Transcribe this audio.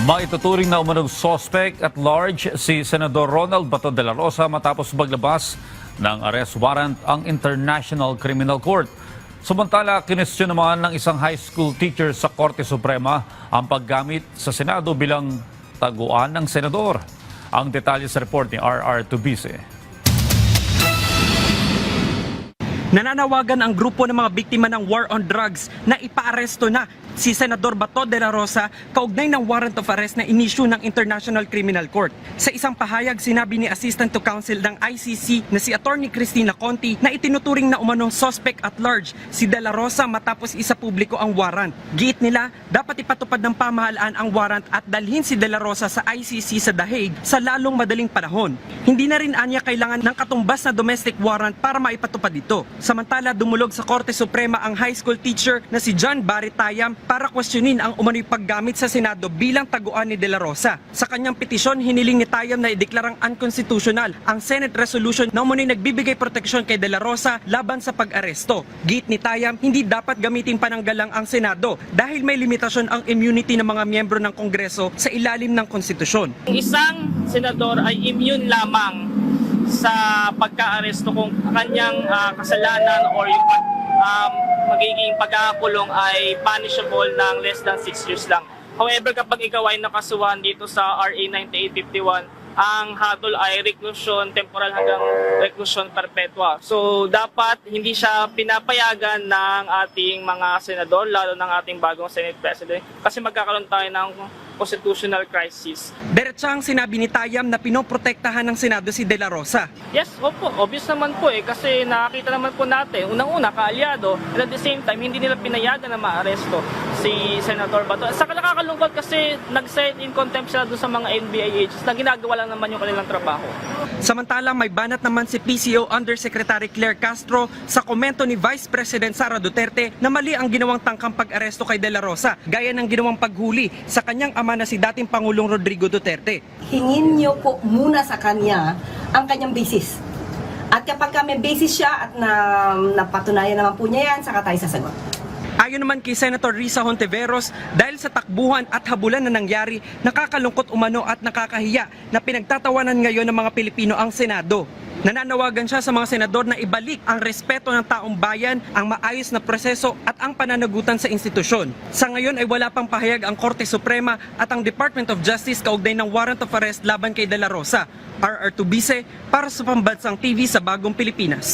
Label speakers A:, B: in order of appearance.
A: Maituturing na umanong suspect at large si Senador Ronald Bato de la Rosa matapos maglabas ng arrest warrant ang International Criminal Court. Samantala, kinestyon naman ng isang high school teacher sa Korte Suprema ang paggamit sa Senado bilang taguan ng senador. Ang detalye sa report ni R.R. Tubise.
B: Nananawagan ang grupo ng mga biktima ng war on drugs na ipaaresto na si Senador Bato de la Rosa kaugnay ng warrant of arrest na inisyu ng International Criminal Court. Sa isang pahayag, sinabi ni Assistant to Counsel ng ICC na si Attorney Cristina Conti na itinuturing na umanong suspect at large si de la Rosa matapos isa publiko ang warrant. Giit nila, dapat ipatupad ng pamahalaan ang warrant at dalhin si de la Rosa sa ICC sa The Hague sa lalong madaling panahon. Hindi na rin anya kailangan ng katumbas na domestic warrant para maipatupad ito. Samantala, dumulog sa Korte Suprema ang high school teacher na si John Barry Tayam para questionin ang umano'y paggamit sa Senado bilang taguan ni de la Rosa. Sa kanyang petisyon, hiniling ni Tayam na ideklarang unconstitutional ang Senate resolution na umano'y nagbibigay proteksyon kay de la Rosa laban sa pag-aresto. Giit ni Tayam, hindi dapat gamitin pananggalang ang Senado dahil may limitasyon ang immunity ng mga miyembro ng Kongreso sa ilalim ng konstitusyon.
C: Isang senador ay immune lamang sa pagka-aresto kung kanyang kasalanan or yung magiging pagkakakulong ay punishable ng less than 6 years lang. However, kapag ikaw ay nakasuhan dito sa RA 9851, ang hatol ay reclusion temporal hanggang reclusion perpetua. So, dapat hindi siya pinapayagan ng ating mga senador, lalo ng ating bagong Senate President, kasi magkakaroon tayo ng constitutional crisis.
B: Diretsahang sinabi ni Tayam na pinoprotektahan ng Senado si de la Rosa.
C: Yes, opo, obvious naman po kasi nakakita naman po natin, unang-una, kaalyado, and at the same time, hindi nila pinayagan na maaresto si Senator Bato. Saka nakakalungkot kasi nag-set in contempt sila doon sa mga NBI agents na ginagawa lang naman yung kanilang trabaho.
B: Samantala, may banat naman si PCO Undersecretary Claire Castro sa komento ni Vice President Sara Duterte na mali ang ginawang tangkang pag-aresto kay de la Rosa, gaya ng ginawang paghuli sa kanyang ama na si dating Pangulong Rodrigo Duterte.
D: Hingin niyo po muna sa kanya ang kanyang basis. At kapag may basis siya at napatunayan naman po niya yan, saka tayo sasagot.
B: Ayon naman kay Senator Risa Hontiveros, dahil sa takbuhan at habulan na nangyari, nakakalungkot umano at nakakahiya na pinagtatawanan ngayon ng mga Pilipino ang Senado. Nananawagan siya sa mga senador na ibalik ang respeto ng taong bayan, ang maayos na proseso at ang pananagutan sa institusyon. Sa ngayon ay wala pang pahayag ang Korte Suprema at ang Department of Justice kaugnay ng warrant of arrest laban kay de la Rosa. R.R. Tubise para sa Pambansang TV sa Bagong Pilipinas.